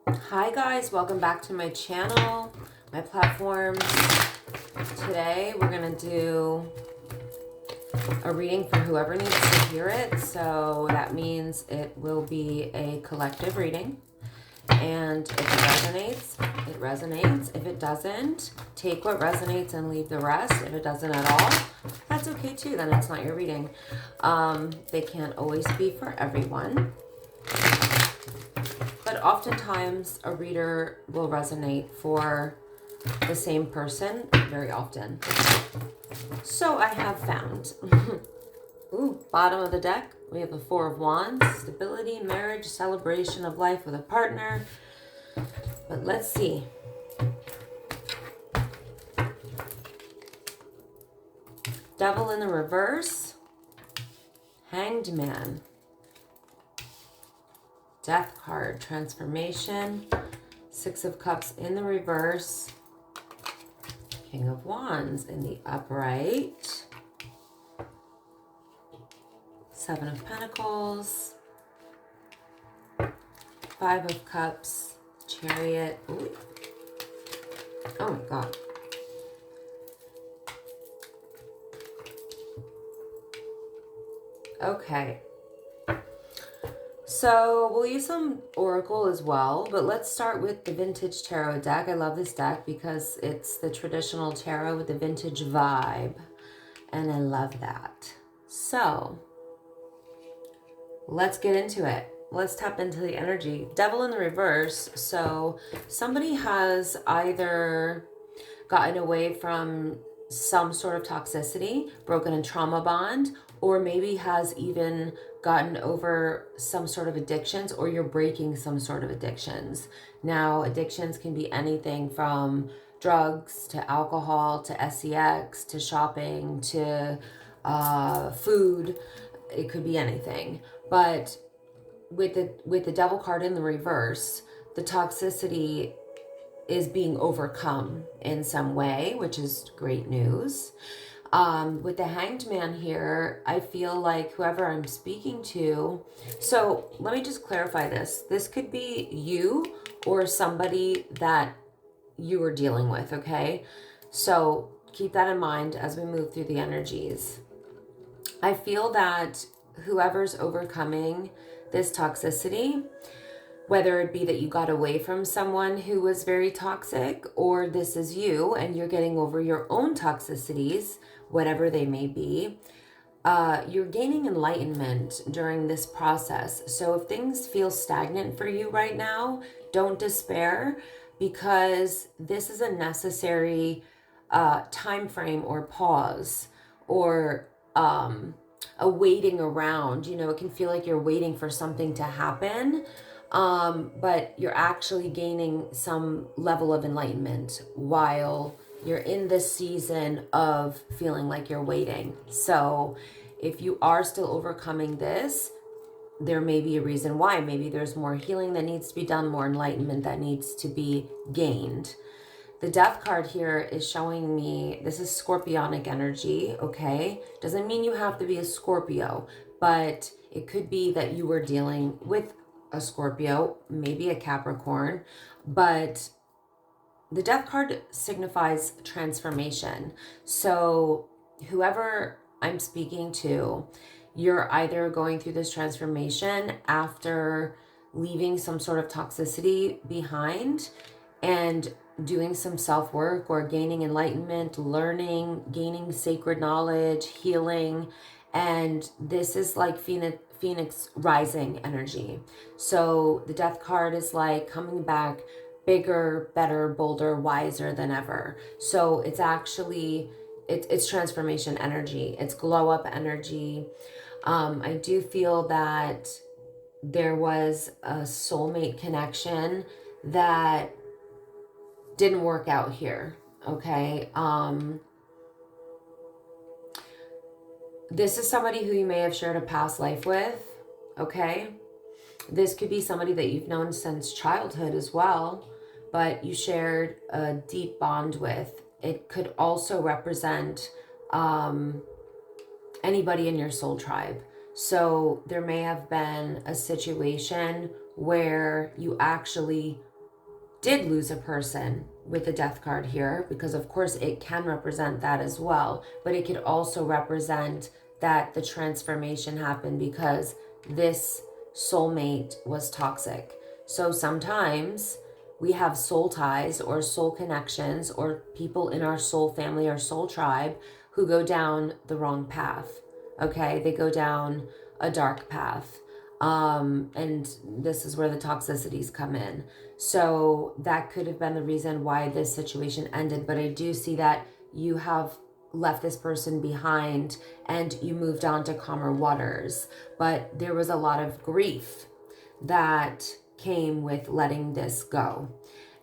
Hi guys, welcome back to my channel, my platform. Today we're going to do a reading for whoever needs to hear it. So that means it will be a collective reading. And if it resonates, it resonates. If it doesn't, take what resonates and leave the rest. If it doesn't at all, that's okay too. Then it's not your reading. They can't always be for everyone. But oftentimes a reader will resonate for the same person very often. So I have found, ooh, bottom of the deck, we have the Four of Wands, stability, marriage, celebration of life with a partner. But let's see. Devil in the reverse, Hanged Man. Death card, transformation, Six of Cups in the reverse, King of Wands in the upright, Seven of Pentacles, Five of Cups, Chariot. Ooh. Oh my God. Okay. So we'll use some Oracle as well, but let's start with the Vintage Tarot deck. I love this deck because it's the traditional tarot with the vintage vibe, and I love that. So let's get into it. Let's tap into the energy. Devil in the reverse. So somebody has either gotten away from some sort of toxicity, broken a trauma bond, or maybe has even gotten over some sort of addictions, or you're breaking some sort of addictions. Now, addictions can be anything from drugs to alcohol to sex to shopping to food. It could be anything. But with the devil card in the reverse, the toxicity is being overcome in some way, which is great news. With the Hanged Man here, I feel like whoever I'm speaking to, so let me just clarify this. This could be you or somebody that you are dealing with, okay? So keep that in mind as we move through the energies. I feel that whoever's overcoming this toxicity, whether it be that you got away from someone who was very toxic, or this is you and you're getting over your own toxicities, whatever they may be, you're gaining enlightenment during this process. So if things feel stagnant for you right now, don't despair, because this is a necessary time frame or pause, or a waiting around. You know, it can feel like you're waiting for something to happen, but you're actually gaining some level of enlightenment while you're in this season of feeling like you're waiting. So if you are still overcoming this, there may be a reason why. Maybe there's more healing that needs to be done, more enlightenment that needs to be gained. The Death card here is showing me, this is Scorpionic energy, okay? Doesn't mean you have to be a Scorpio, but it could be that you were dealing with a Scorpio, maybe a Capricorn, but the Death card signifies transformation. So whoever I'm speaking to, you're either going through this transformation after leaving some sort of toxicity behind and doing some self-work, or gaining enlightenment, learning, gaining sacred knowledge, healing. And this is like Phoenix rising energy. So the Death card is like coming back bigger, better, bolder, wiser than ever. So it's actually, it's transformation energy. It's glow up energy. I do feel that there was a soulmate connection that didn't work out here, okay? This is somebody who you may have shared a past life with, okay? This could be somebody that you've known since childhood as well, but you shared a deep bond with. It could also represent anybody in your soul tribe. So there may have been a situation where you actually did lose a person with the death card here, because of course it can represent that as well, but it could also represent that the transformation happened because this soulmate was toxic. So sometimes we have soul ties or soul connections or people in our soul family or soul tribe who go down the wrong path. Okay, they go down a dark path. And this is where the toxicities come in. So that could have been the reason why this situation ended. But I do see that you have left this person behind and you moved on to calmer waters. But there was a lot of grief that came with letting this go.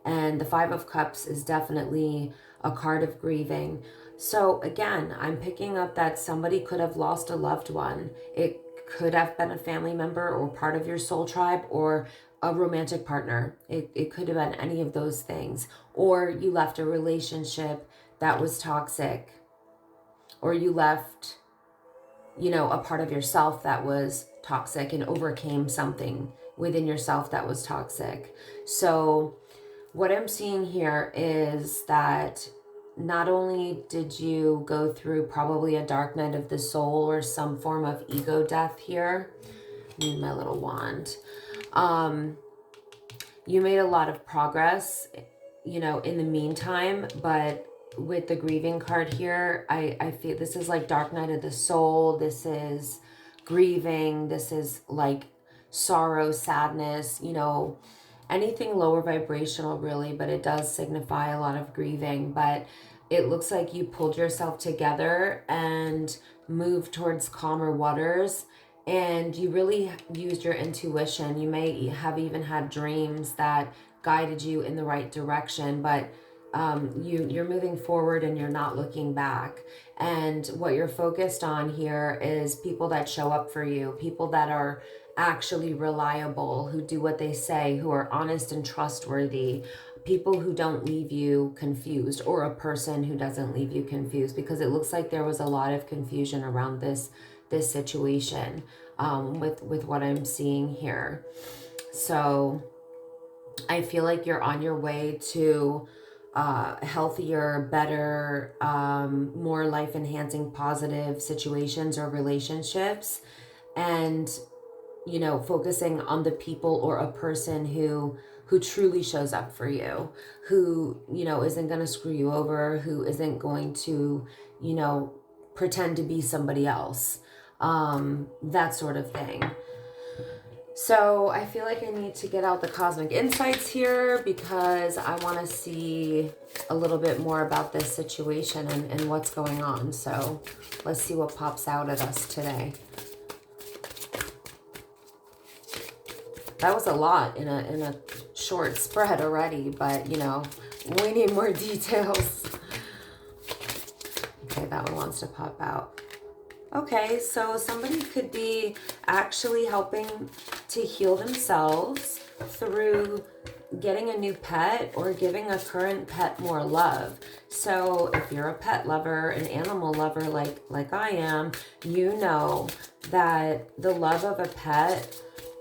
And the Five of Cups is definitely a card of grieving. So again, I'm picking up that somebody could have lost a loved one. It could have been a family member or part of your soul tribe or a romantic partner. It could have been any of those things. Or you left a relationship that was toxic. Or you left, a part of yourself that was toxic and overcame something within yourself that was toxic. So what I'm seeing here is that not only did you go through probably a dark night of the soul or some form of ego death here. I need my little wand. You made a lot of progress, in the meantime, but with the grieving card here, I feel this is like dark night of the soul. This is grieving. This is like sorrow, sadness, anything lower vibrational really, but it does signify a lot of grieving. But it looks like you pulled yourself together and moved towards calmer waters, and you really used your intuition. You may have even had dreams that guided you in the right direction, but you're moving forward and you're not looking back. And what you're focused on here is people that show up for you, people that are actually reliable, who do what they say, who are honest and trustworthy, people who don't leave you confused, or a person who doesn't leave you confused, because it looks like there was a lot of confusion around this situation with what I'm seeing here. So I feel like you're on your way to healthier, better, more life enhancing, positive situations or relationships, and focusing on the people or a person who truly shows up for you, who isn't going to screw you over, who isn't going to pretend to be somebody else, that sort of thing. So I feel like I need to get out the cosmic insights here, because I want to see a little bit more about this situation and what's going on. So let's see what pops out at us today. That was a lot in a short spread already, but we need more details. Okay, that one wants to pop out. Okay, so somebody could be actually helping to heal themselves through getting a new pet or giving a current pet more love. So if you're a pet lover, an animal lover like I am, you know that the love of a pet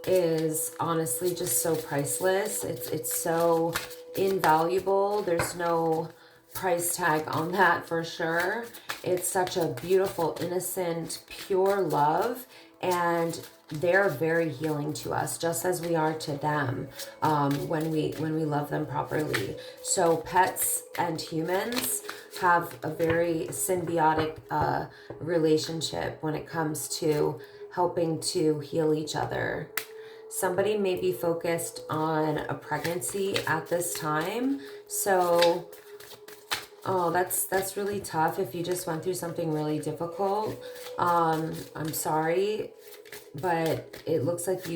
is honestly just so priceless. It's so invaluable. There's no price tag on that for sure. It's such a beautiful, innocent, pure love, and they're very healing to us, just as we are to them when we love them properly. So pets and humans have a very symbiotic relationship when it comes to helping to heal each other. Somebody may be focused on a pregnancy at this time. So, that's really tough if you just went through something really difficult. I'm sorry, but it looks like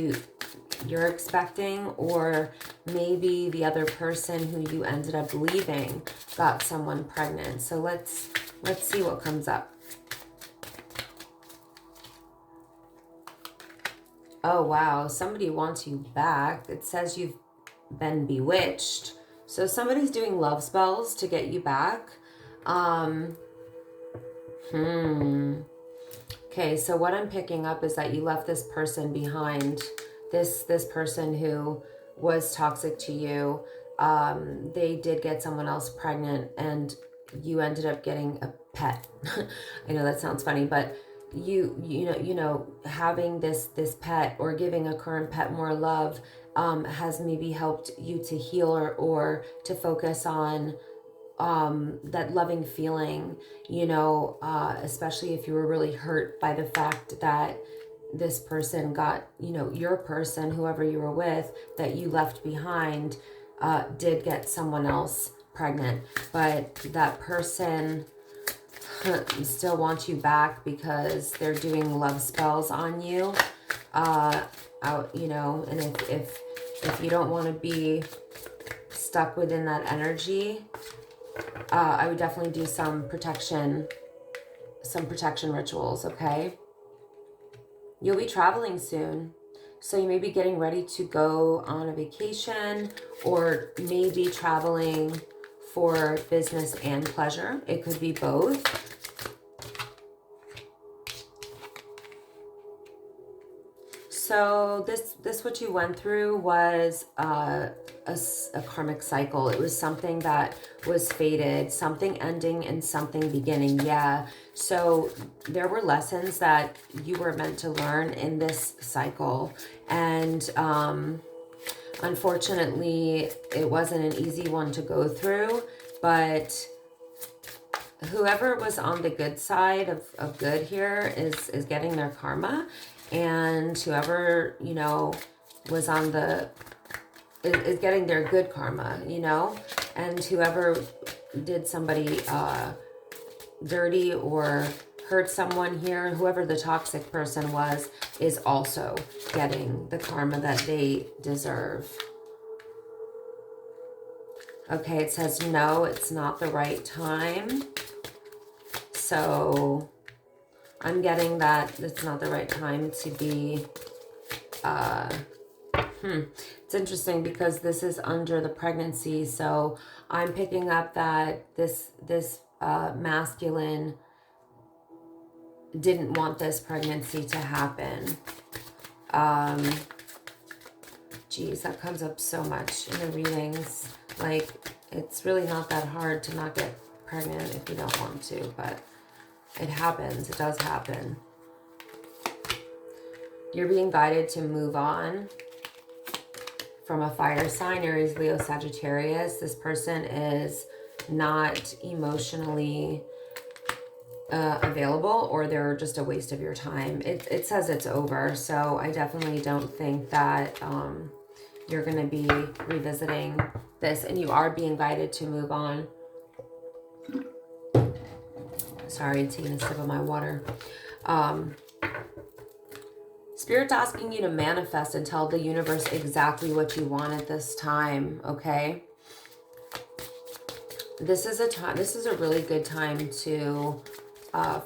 you're expecting, or maybe the other person who you ended up leaving got someone pregnant. So let's see what comes up. Oh, wow. Somebody wants you back. It says you've been bewitched. So somebody's doing love spells to get you back. Okay, so what I'm picking up is that you left this person behind. This person who was toxic to you. they did get someone else pregnant and you ended up getting a pet. I know that sounds funny, but you know having this pet or giving a current pet more love has maybe helped you to heal or to focus on that loving feeling, especially if you were really hurt by the fact that this person got, your person, whoever you were with, that you left behind, did get someone else pregnant. But that person still wants you back because they're doing love spells on you. And if you don't want to be stuck within that energy, I would definitely do some protection rituals, okay? You'll be traveling soon. So you may be getting ready to go on a vacation or maybe traveling for business and pleasure. It could be both. So this what you went through was a karmic cycle. It was something that was fated, something ending and something beginning. Yeah. So there were lessons that you were meant to learn in this cycle. And unfortunately, it wasn't an easy one to go through. But whoever was on the good side of good here is getting their karma. And whoever, was on the, is getting their good karma, and whoever did somebody dirty or hurt someone here, whoever the toxic person was, is also getting the karma that they deserve. Okay, it says no, it's not the right time. So I'm getting that it's not the right time to be, it's interesting because this is under the pregnancy. So I'm picking up that this masculine didn't want this pregnancy to happen. Geez, that comes up so much in the readings. Like, it's really not that hard to not get pregnant if you don't want to, but it happens. It does happen. You're being guided to move on from a fire sign, Aries, Leo, Sagittarius. This person is not emotionally available, or they're just a waste of your time. It says it's over, so I definitely don't think that you're going to be revisiting this, and you are being guided to move on. Sorry, taking a sip of my water. Spirit's asking you to manifest and tell the universe exactly what you want at this time, okay? This is a really good time to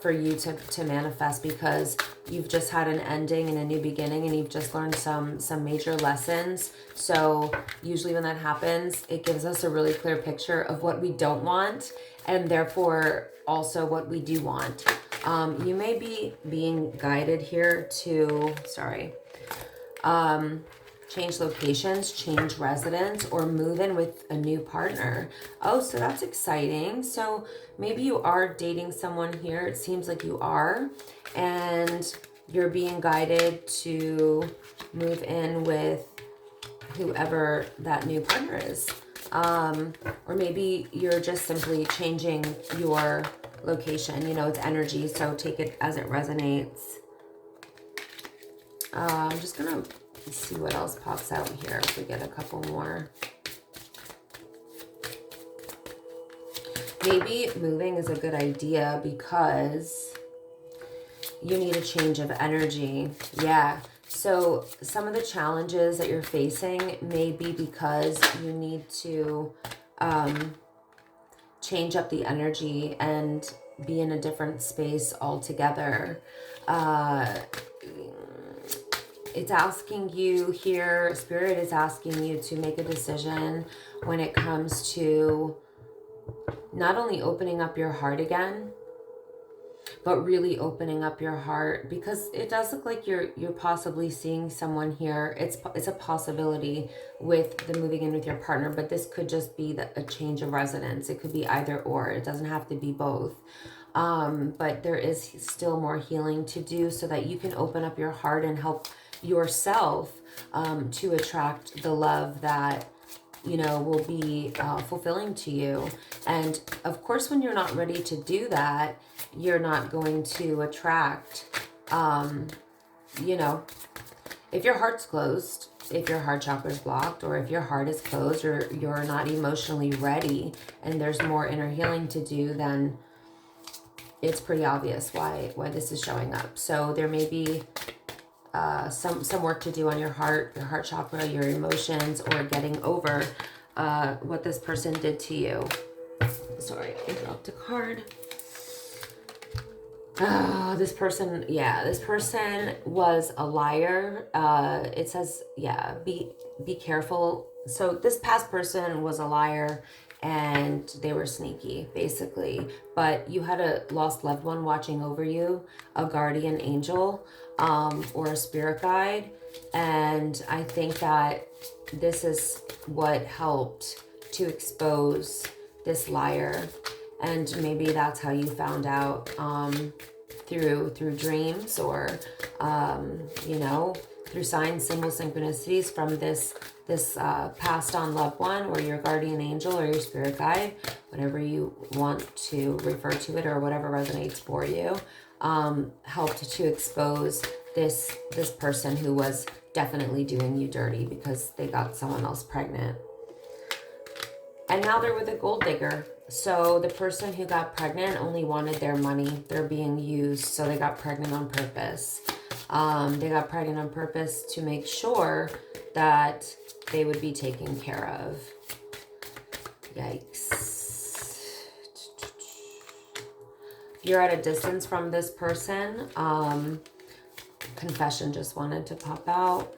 for you to manifest, because you've just had an ending and a new beginning, and you've just learned some major lessons. So usually when that happens, it gives us a really clear picture of what we don't want, and therefore also what we do want. You may be being guided here to, change locations, change residence, or move in with a new partner. Oh, so that's exciting. So maybe you are dating someone here. It seems like you are. And you're being guided to move in with whoever that new partner is. Or maybe you're just simply changing your location. It's energy, so take it as it resonates. I'm just gonna see what else pops out here if we get a couple more. Maybe moving is a good idea because you need a change of energy. Yeah. So some of the challenges that you're facing may be because you need to change up the energy and be in a different space altogether. It's asking you here, Spirit is asking you to make a decision when it comes to not only opening up your heart again, but really opening up your heart, because it does look like you're possibly seeing someone here. It's a possibility with the moving in with your partner, but this could just be a change of residence. It could be either or. It doesn't have to be both. But there is still more healing to do so that you can open up your heart and help yourself to attract the love that will be fulfilling to you. And of course, when you're not ready to do that, you're not going to attract, if your heart's closed, if your heart chakra is blocked, or if your heart is closed, or you're not emotionally ready and there's more inner healing to do, then it's pretty obvious why this is showing up. So there may be some work to do on your heart chakra, your emotions, or getting over what this person did to you. Sorry, I dropped a card. This person was a liar. It says, be careful. So this past person was a liar and they were sneaky, basically. But you had a lost loved one watching over you, a guardian angel, or a spirit guide. And I think that this is what helped to expose this liar. And maybe that's how you found out, through dreams, or through signs, symbols, synchronicities from this passed on loved one, or your guardian angel, or your spirit guide, whatever you want to refer to it, or whatever resonates for you, helped to expose this person who was definitely doing you dirty because they got someone else pregnant. And now they're with a gold digger. So the person who got pregnant only wanted their money. They're being used, so they got pregnant on purpose. They got pregnant on purpose to make sure that they would be taken care of. Yikes. If you're at a distance from this person, confession just wanted to pop out.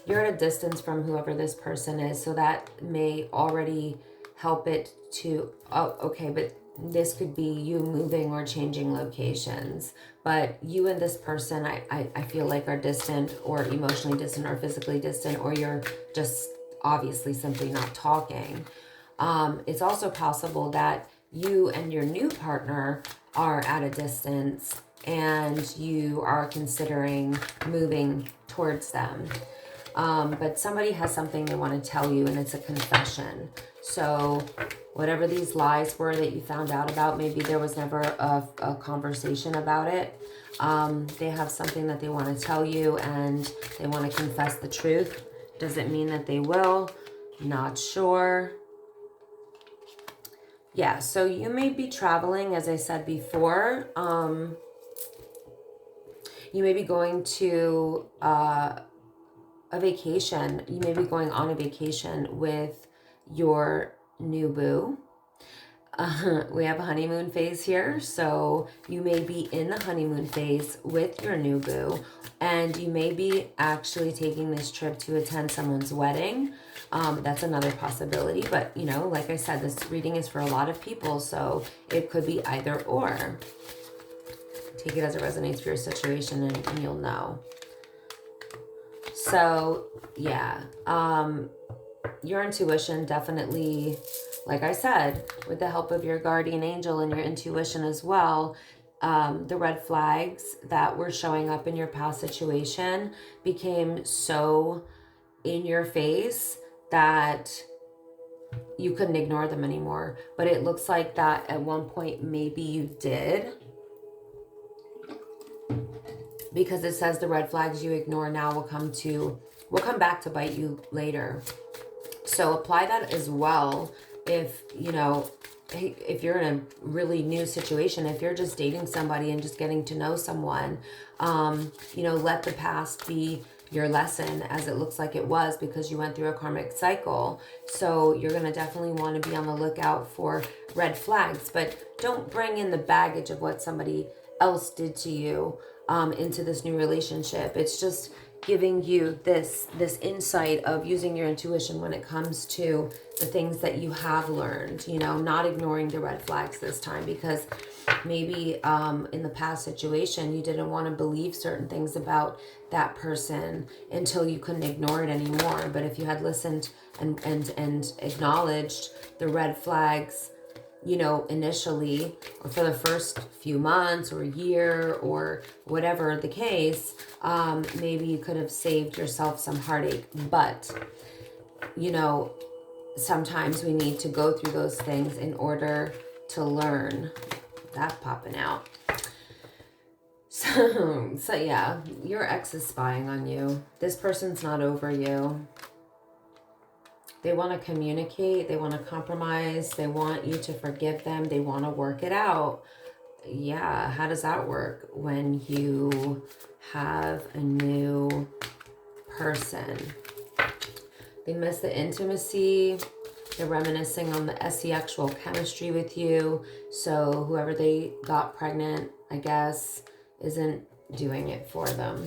You're at a distance from whoever this person is, so that may already help it to, but this could be you moving or changing locations. But you and this person, I feel like, are distant, or emotionally distant, or physically distant, or you're just obviously simply not talking. It's also possible that you and your new partner are at a distance and you are considering moving towards them. But somebody has something they want to tell you, and it's a confession. So whatever these lies were that you found out about, maybe there was never a conversation about it. They have something that they want to tell you, and they want to confess the truth. Doesn't mean that they will. Not sure. Yeah, so you may be traveling, as I said before. You may be going to a vacation. You may be going on a vacation with your new boo. We have a honeymoon phase here, so you may be in the honeymoon phase with your new boo, and you may be actually taking this trip to attend someone's wedding. That's another possibility, but like I said, this reading is for a lot of people, so it could be either or. Take it as it resonates for your situation, and you'll know. So yeah, your intuition definitely, like I said, with the help of your guardian angel and your intuition as well, the red flags that were showing up in your past situation became so in your face that you couldn't ignore them anymore. But it looks like that at one point maybe you did, because it says the red flags you ignore now will come back to bite you later. So apply that as well. If you're in a really new situation, if you're just dating somebody and just getting to know someone, let the past be your lesson, as it looks like it was, because you went through a karmic cycle. So you're going to definitely want to be on the lookout for red flags, but don't bring in the baggage of what somebody else did to you into this new relationship. It's just, giving you this insight of using your intuition when it comes to the things that you have learned, you know, not ignoring the red flags this time, because maybe in the past situation you didn't want to believe certain things about that person until you couldn't ignore it anymore. But if you had listened and acknowledged the red flags, you know, initially, or for the first few months or a year or whatever the case, maybe you could have saved yourself some heartache. But, you know, sometimes we need to go through those things in order to learn. That popping out. So yeah, your ex is spying on you. This person's not over you. They want to communicate. They want to compromise. They want you to forgive them. They want to work it out. Yeah, how does that work when you have a new person? They miss the intimacy. They're reminiscing on the sexual chemistry with you. So whoever they got pregnant, I guess, isn't doing it for them.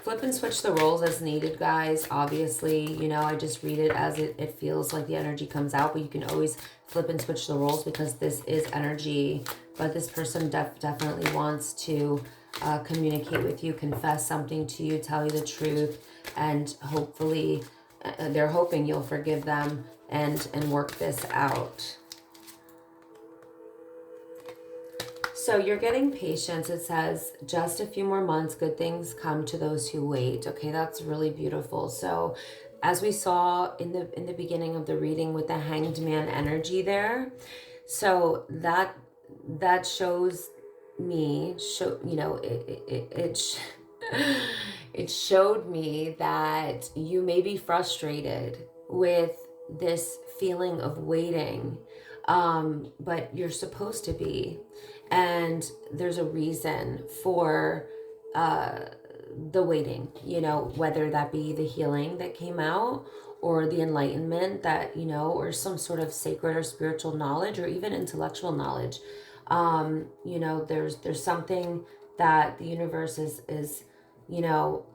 Flip and switch the roles as needed, guys. Obviously, you know, I just read it as it feels like the energy comes out, but you can always flip and switch the roles because this is energy. But this person definitely wants to communicate with you, confess something to you, tell you the truth, and hopefully they're hoping you'll forgive them and work this out. So you're getting patience. It says just a few more months, good things come to those who wait. Okay, that's really beautiful. So as we saw in the beginning of the reading with the Hanged Man energy there, so that shows me, you know, it showed me that you may be frustrated with this feeling of waiting, but you're supposed to be. And there's a reason for the waiting, you know, whether that be the healing that came out or the enlightenment that, you know, or some sort of sacred or spiritual knowledge or even intellectual knowledge. You know, there's something that the universe is, you know,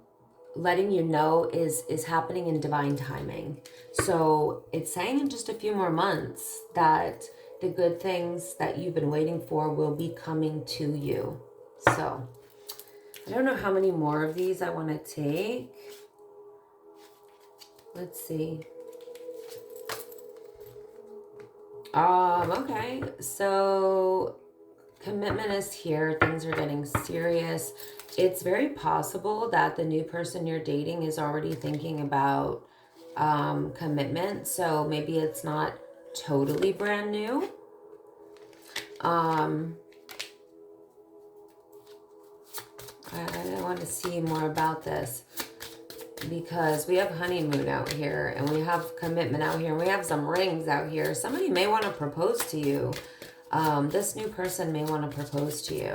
letting you know is happening in divine timing. So it's saying in just a few more months that the good things that you've been waiting for will be coming to you. So I don't know how many more of these I want to take. Let's see. Okay, so commitment is here. Things are getting serious. It's very possible that the new person you're dating is already thinking about commitment. So maybe it's not totally brand new. I want to see more about this because we have honeymoon out here and we have commitment out here and we have some rings out here. Somebody may want to propose to you. This new person may want to propose to you.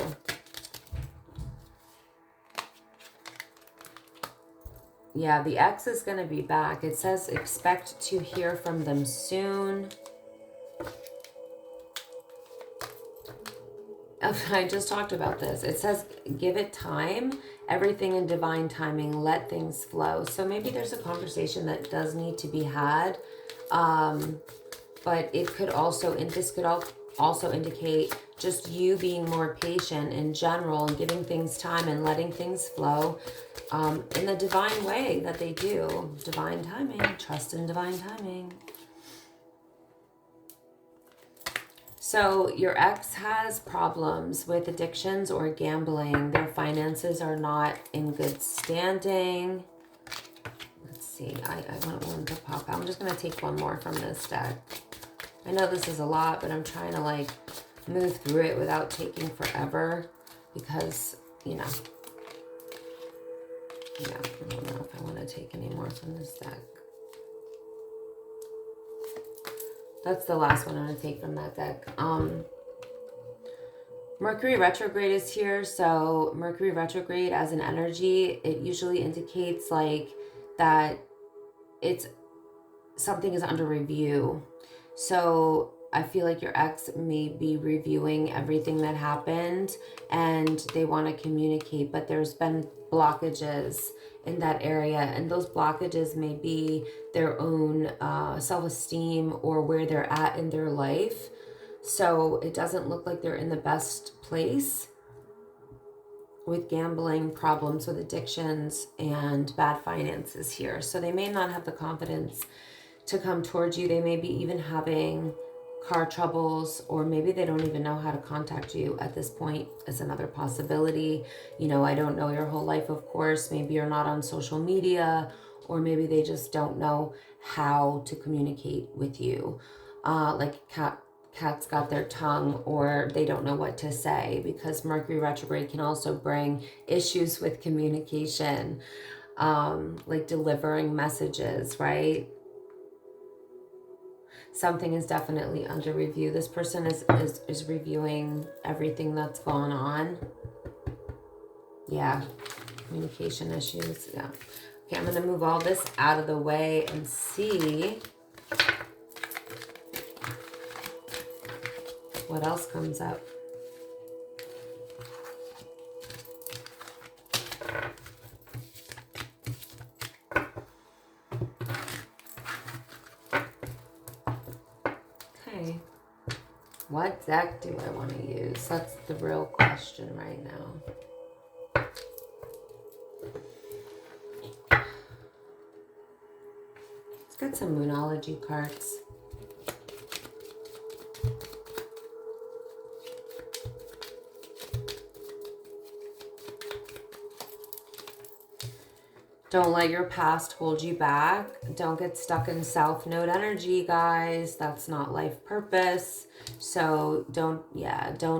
Yeah, the ex is going to be back. It says expect to hear from them soon. I just talked about this. It says give it time, everything in divine timing, let things flow. So maybe there's a conversation that does need to be had. But it could also, and this could also indicate just you being more patient in general and giving things time and letting things flow in the divine way that they do. Divine timing, trust in divine timing. So your ex has problems with addictions or gambling. Their finances are not in good standing. Let's see. I want one to pop out. I'm just going to take one more from this deck. I know this is a lot, but I'm trying to like move through it without taking forever because, you know, I don't know if I want to take any more from this deck. That's the last one I'm going to take from that deck. Mercury retrograde is here. So Mercury retrograde as an energy, it usually indicates like that it's something is under review. So I feel like your ex may be reviewing everything that happened and they want to communicate, but there's been blockages in that area, and those blockages may be their own self-esteem or where they're at in their life. So it doesn't look like they're in the best place with gambling problems, with addictions, and bad finances here. So they may not have the confidence to come towards you. They may be even having car troubles, or maybe they don't even know how to contact you at this point is another possibility. You know, I don't know your whole life, of course. Maybe you're not on social media, or maybe they just don't know how to communicate with you. Like cats got their tongue, or they don't know what to say, because Mercury retrograde can also bring issues with communication, like delivering messages, right? Something is definitely under review. This person is reviewing everything that's gone on. Yeah, communication issues. Yeah. Okay, I'm going to move all this out of the way and see what else comes up. Okay. What deck do I want to use? That's the real question right now. Let's get some Moonology cards. Don't let your past hold you back. Don't get stuck in South Node energy, guys. That's not life purpose. So don't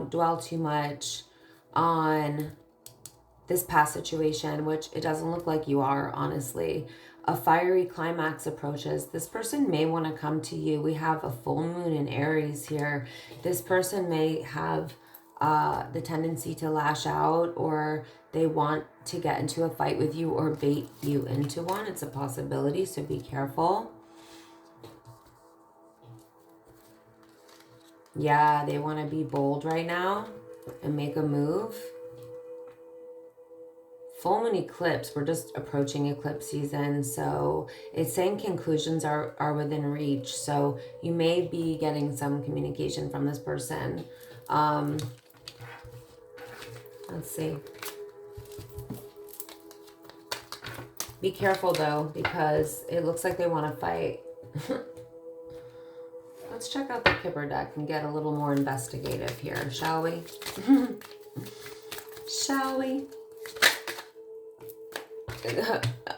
dwell too much on this past situation, which it doesn't look like you are, honestly. A fiery climax approaches. This person may want to come to you. We have a full moon in Aries here. This person may have the tendency to lash out, or they want to get into a fight with you or bait you into one. It's a possibility, so be careful. Yeah, they want to be bold right now and make a move. Full moon eclipse, we're just approaching eclipse season, so it's saying conclusions are within reach. So you may be getting some communication from this person. Let's see. Be careful though, because it looks like they want to fight. Let's check out the Kipper deck and get a little more investigative here, shall we? Shall we?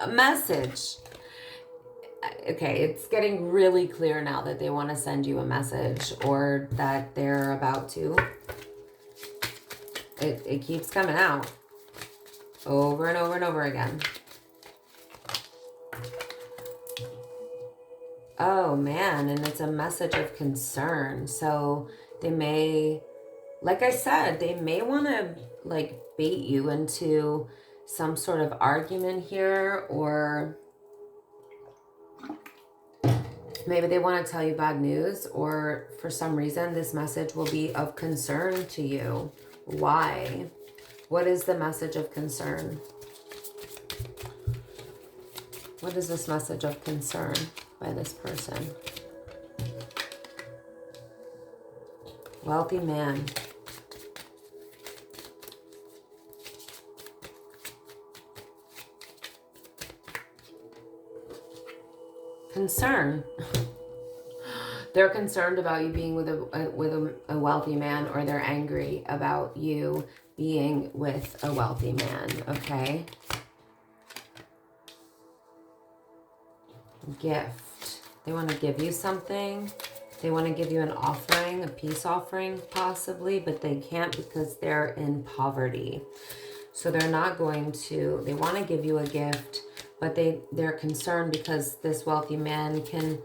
A message. Okay, it's getting really clear now that they want to send you a message, or that they're about to. It keeps coming out over and over and over again. Oh man, and it's a message of concern. So they may, like I said, they may want to like bait you into some sort of argument here, or maybe they want to tell you bad news, or for some reason this message will be of concern to you. Why? What is the message of concern? What is this message of concern by this person? Wealthy man. Concern. They're concerned about you being with a wealthy man, or they're angry about you being with a wealthy man, okay? Gift. They want to give you something. They want to give you an offering, a peace offering possibly, but they can't because they're in poverty. So they're not going to, they want to give you a gift, but they're concerned because this wealthy man can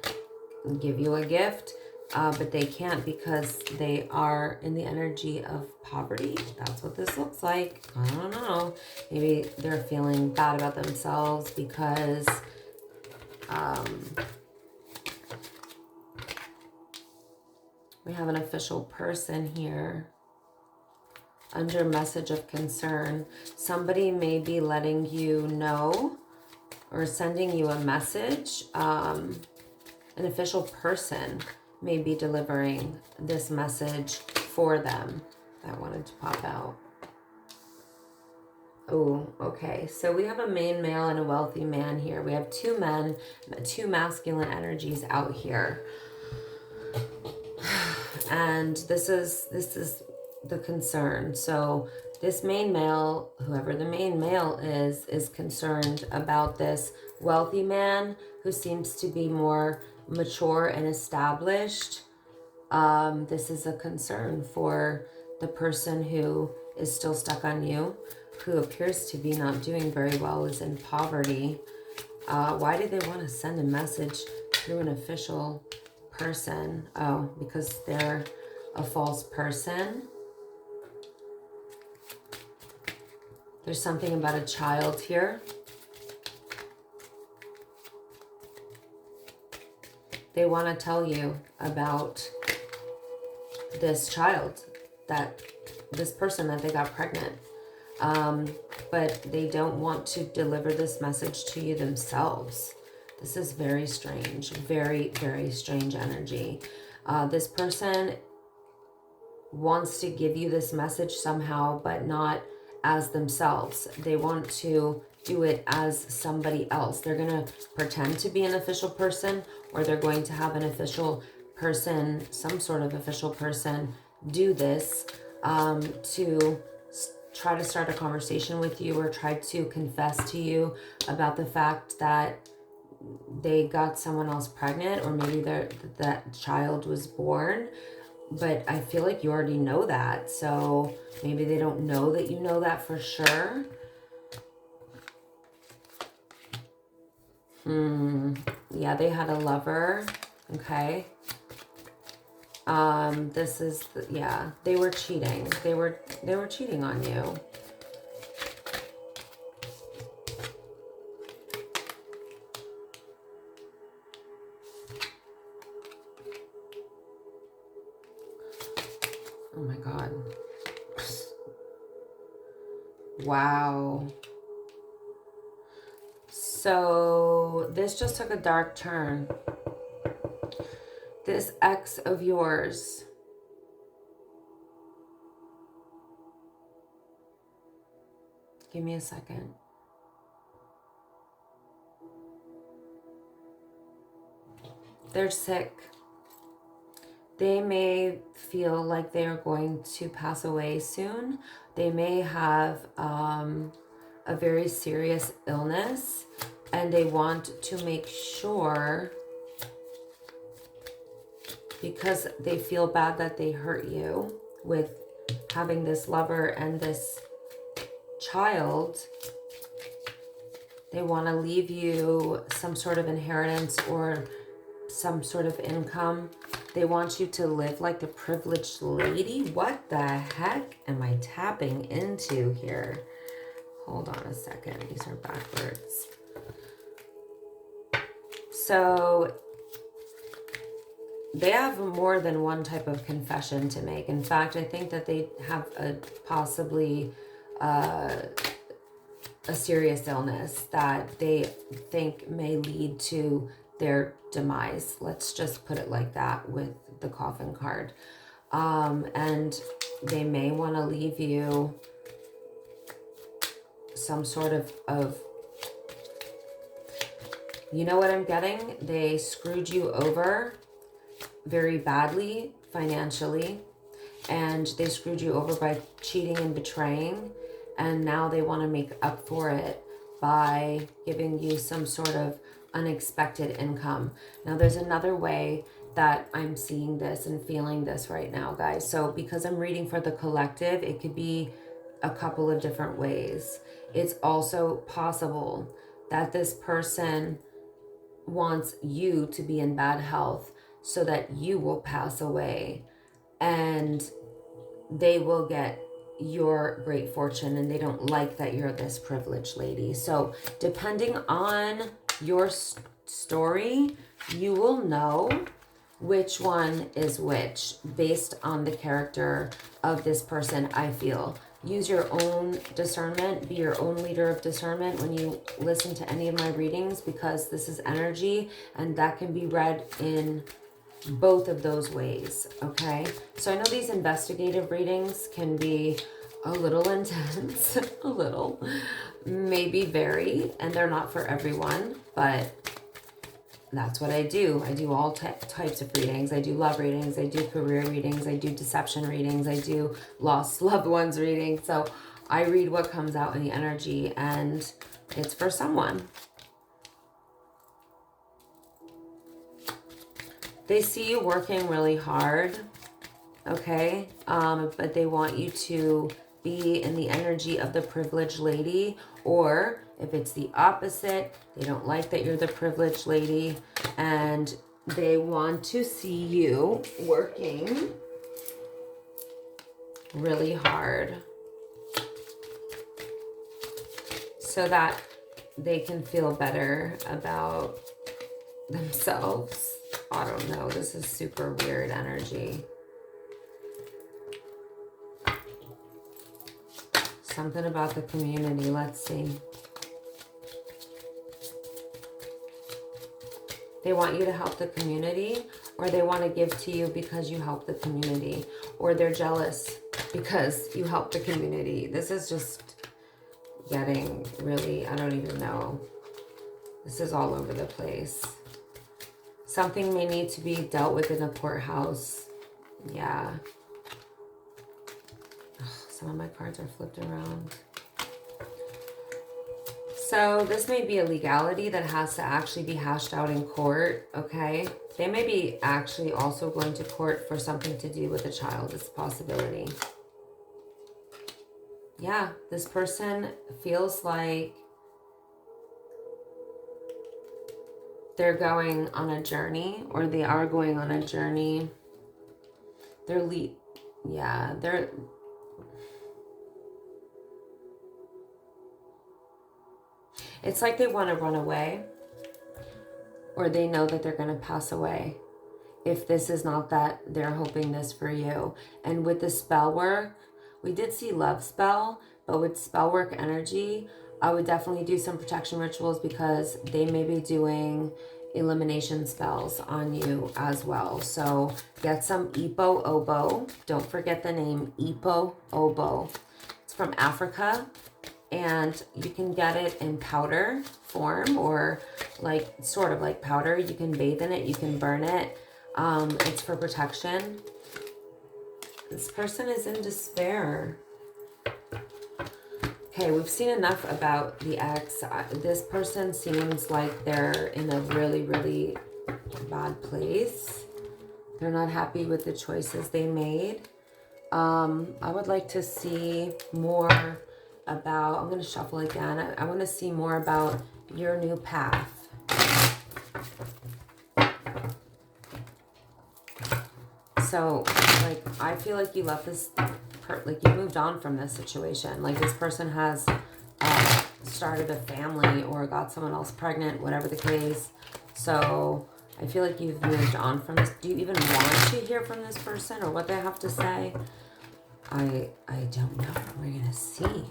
give you a gift, but they can't because they are in the energy of poverty. That's what this looks like. I don't know. Maybe they're feeling bad about themselves because We have an official person here under message of concern. Somebody may be letting you know or sending you a message. An official person may be delivering this message for them. That wanted to pop out. Oh, okay. So we have a main male and a wealthy man here. We have two men, two masculine energies out here. And this is the concern. So this main male, whoever the main male is concerned about this wealthy man who seems to be more mature and established. This is a concern for the person who is still stuck on you, who appears to be not doing very well, is in poverty. Why do they want to send a message through an official person? Oh, because they're a false person. There's something about a child here. They want to tell you about this child, that this person that they got pregnant. But they don't want to deliver this message to you themselves. This is very strange, very, very strange energy. This person wants to give you this message somehow, but not as themselves. They want to do it as somebody else. They're going to pretend to be an official person, or they're going to have an official person, some sort of official person, do this to try to start a conversation with you, or try to confess to you about the fact that they got someone else pregnant, or maybe that child was born. But I feel like you already know that. So maybe they don't know that you know that for sure. Yeah, they had a lover. Okay. This is, yeah, they were cheating. They were cheating on you. Oh my God. Wow. So this just took a dark turn. This ex of yours, give me a second. They're sick. They may feel like they're going to pass away soon. They may have a very serious illness, and they want to make sure, because they feel bad that they hurt you with having this lover and this child. They want to leave you some sort of inheritance or some sort of income. They want you to live like the privileged lady. What the heck am I tapping into here? Hold on a second. These are backwards. So they have more than one type of confession to make. In fact, I think that they have a possibly a serious illness that they think may lead to their demise. Let's just put it like that with the coffin card. And they may want to leave you some sort of, you know what I'm getting? They screwed you over very badly financially, and they screwed you over by cheating and betraying, and now they want to make up for it by giving you some sort of unexpected income. Now there's another way that I'm seeing this and feeling this right now, guys. So because I'm reading for the collective, it could be a couple of different ways. It's also possible that this person wants you to be in bad health so that you will pass away and they will get your great fortune, and they don't like that you're this privileged lady. So depending on your story, you will know which one is which based on the character of this person, I feel. Use your own discernment, be your own leader of discernment when you listen to any of my readings, because this is energy and that can be read in both of those ways, okay? So I know these investigative readings can be a little intense, a little, maybe very, and they're not for everyone, but that's what I do. I do all types of readings. I do love readings. I do career readings. I do deception readings. I do lost loved ones readings. So I read what comes out in the energy, and it's for someone. They see you working really hard, okay? But they want you to be in the energy of the privileged lady, or if it's the opposite, they don't like that you're the privileged lady and they want to see you working really hard so that they can feel better about themselves. I don't know. This is super weird energy. Something about the community. Let's see. They want you to help the community, or they want to give to you because you help the community, or they're jealous because you help the community. This is just getting really, I don't even know. This is all over the place. Something may need to be dealt with in a courthouse. Yeah. Ugh, some of my cards are flipped around. So this may be a legality that has to actually be hashed out in court, okay? They may be actually also going to court for something to do with a child. It's a possibility. Yeah, this person feels like they're going on a journey, or they are going on a journey. They're it's like they want to run away, or they know that they're going to pass away. If this is not that, they're hoping this for you. And with the spell work, we did see love spell, but with spell work energy, I would definitely do some protection rituals, because they may be doing elimination spells on you as well. So get some Ipo Obo. Don't forget the name Ipo Obo. It's from Africa, and you can get it in powder form, or like sort of like powder. You can bathe in it, you can burn it. It's for protection. This person is in despair. Okay, we've seen enough about the ex. This person seems like they're in a really, really bad place. They're not happy with the choices they made. I would like to see more about, I'm going to shuffle again. I want to see more about your new path. So, like, I feel like you left this, like you moved on from this situation. Like this person has started a family or got someone else pregnant, whatever the case. So I feel like you've moved on from this. Do you even want to hear from this person or what they have to say? I don't know. We're going to see.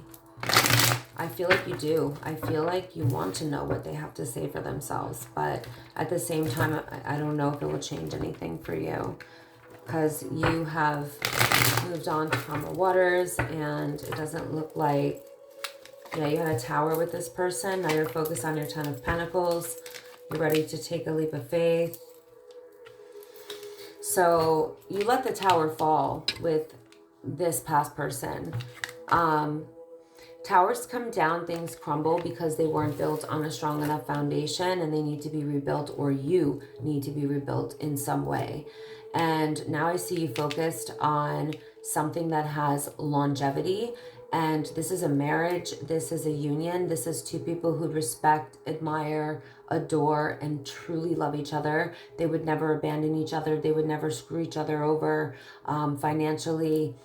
I feel like you do. I feel like you want to know what they have to say for themselves. But at the same time, I don't know if it will change anything for you, because you have moved on to calmer waters, and it doesn't look like, yeah, you had a tower with this person. Now you're focused on your 10 of Pentacles. You're ready to take a leap of faith. So you let the tower fall with this past person. Towers come down, things crumble because they weren't built on a strong enough foundation, and they need to be rebuilt, or you need to be rebuilt in some way. And now I see you focused on something that has longevity. And this is a marriage. This is a union. This is two people who respect, admire, adore, and truly love each other. They would never abandon each other. They would never screw each other over financially.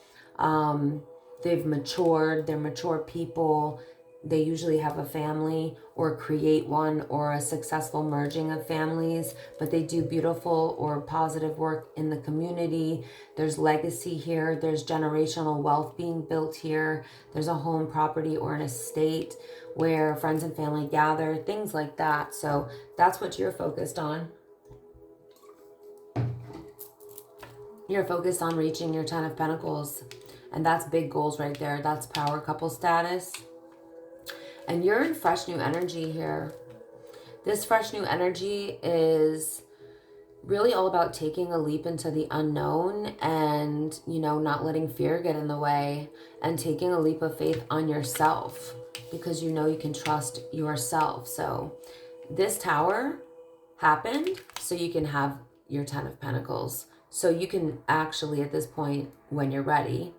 They've matured. They're mature people. they usually have a family or create one or a successful merging of families, but they do beautiful or positive work in the community. There's legacy here. There's generational wealth being built here. There's a home, property, or an estate where friends and family gather, things like that. So that's what you're focused on. You're focused on reaching your 10 of Pentacles, and that's big goals right there. That's power couple status. And you're in fresh new energy here. This fresh new energy is really all about taking a leap into the unknown and, you know, not letting fear get in the way, and taking a leap of faith on yourself because you know you can trust yourself. So this Tower happened so you can have your 10 of Pentacles. So you can actually, at this point, when you're ready,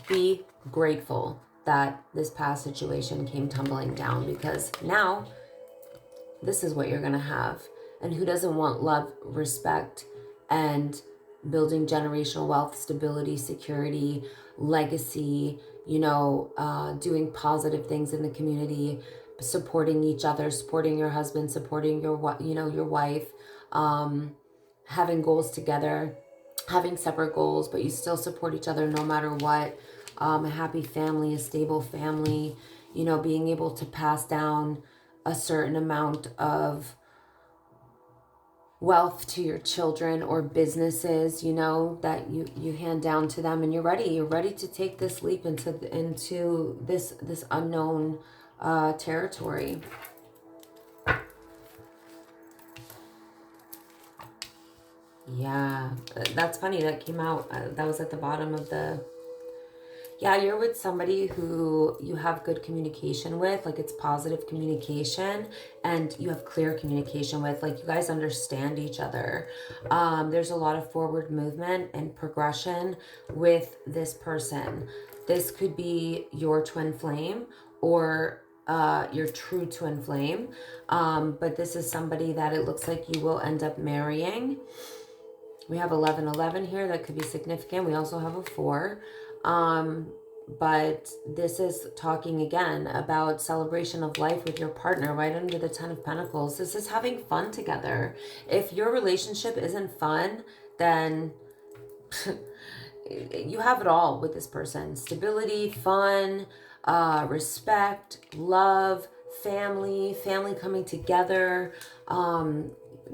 be grateful that this past situation came tumbling down, because now this is what you're going to have. And who doesn't want love, respect, and building generational wealth, stability, security, legacy, you know, doing positive things in the community, supporting each other, supporting your husband, supporting your, you know, your wife, having goals together, having separate goals, but you still support each other no matter what. A happy family, a stable family, you know, being able to pass down a certain amount of wealth to your children or businesses, you know, that you hand down to them, and you're ready to take this leap into this unknown territory. Yeah, that's funny. That came out. That was at the bottom of the... Yeah, you're with somebody who you have good communication with, like it's positive communication, and you have clear communication with, like you guys understand each other. There's a lot of forward movement and progression with this person. This could be your twin flame or your true twin flame, but this is somebody that it looks like you will end up marrying. We have 1111 here. That could be significant. We also have a 4. But this is talking again about celebration of life with your partner right under the 10 of Pentacles. This is having fun together. If your relationship isn't fun, then you have it all with this person. Stability, fun, respect, love, family coming together,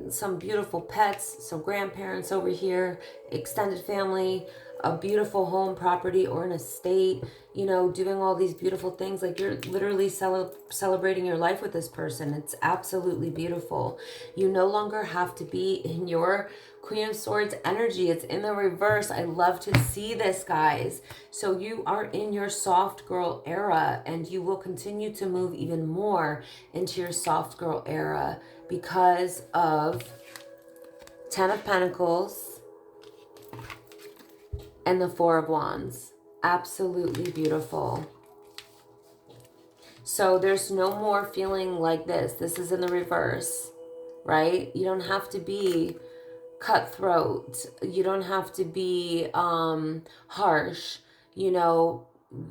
some beautiful pets, some grandparents over here, extended family, a beautiful home, property, or an estate, you know, doing all these beautiful things. Like you're literally celebrating your life with this person. It's absolutely beautiful. You no longer have to be in your Queen of Swords energy. It's in the reverse. I love to see this, guys. So you are in your soft girl era, and you will continue to move even more into your soft girl era because of 10 of Pentacles and the 4 of Wands. Absolutely beautiful. So there's no more feeling like this. This is in the reverse, right? You don't have to be cutthroat. You don't have to be harsh. You know,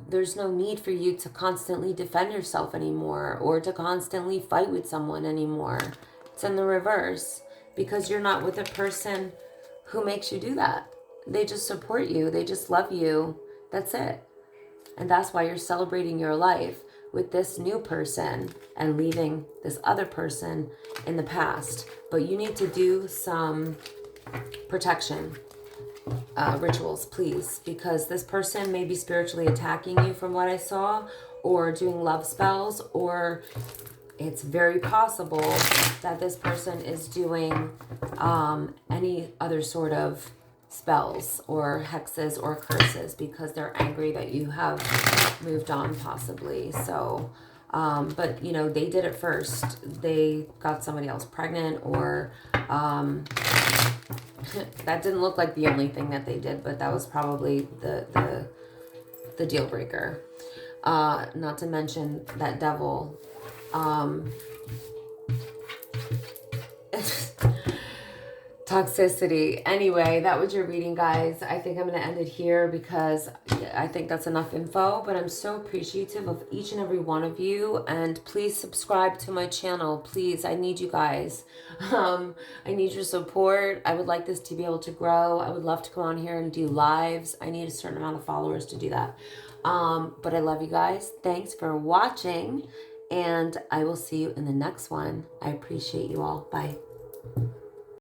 there's no need for you to constantly defend yourself anymore or to constantly fight with someone anymore. It's in the reverse because you're not with a person who makes you do that. They just support you. They just love you. That's it. And that's why you're celebrating your life with this new person and leaving this other person in the past. But you need to do some protection rituals, please, because this person may be spiritually attacking you from what I saw, or doing love spells, or it's very possible that this person is doing any other sort of spells or hexes or curses because they're angry that you have moved on, possibly. So but you know, they did it first. They got somebody else pregnant, or that didn't look like the only thing that they did, but that was probably the deal breaker. Not to mention that devil. Toxicity. Anyway, that was your reading, guys. I think I'm going to end it here because I think that's enough info. But I'm so appreciative of each and every one of you. And please subscribe to my channel. Please, I need you guys. I need your support. I would like this to be able to grow. I would love to go on here and do lives. I need a certain amount of followers to do that. But I love you guys. Thanks for watching. And I will see you in the next one. I appreciate you all. Bye.